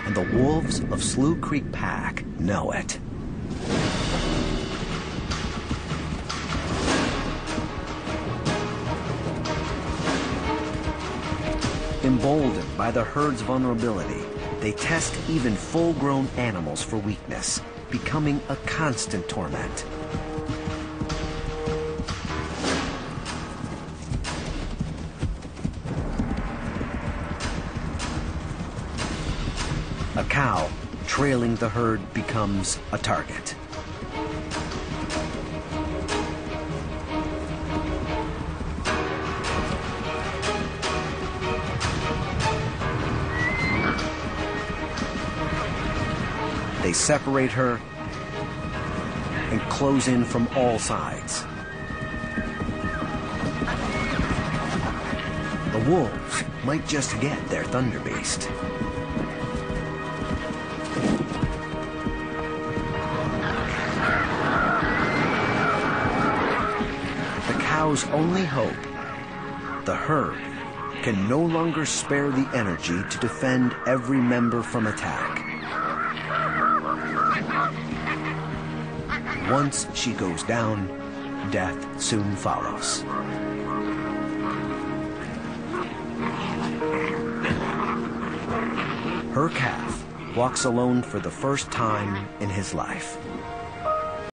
and the wolves of Slough Creek Pack know it. Emboldened by the herd's vulnerability, they test even full-grown animals for weakness, becoming a constant torment. A cow trailing the herd becomes a target. They separate her and close in from all sides. The wolves might just get their thunderbeast. The cow's only hope, the herd, can no longer spare the energy to defend every member from attack. Once she goes down, death soon follows. Her calf walks alone for the first time in his life.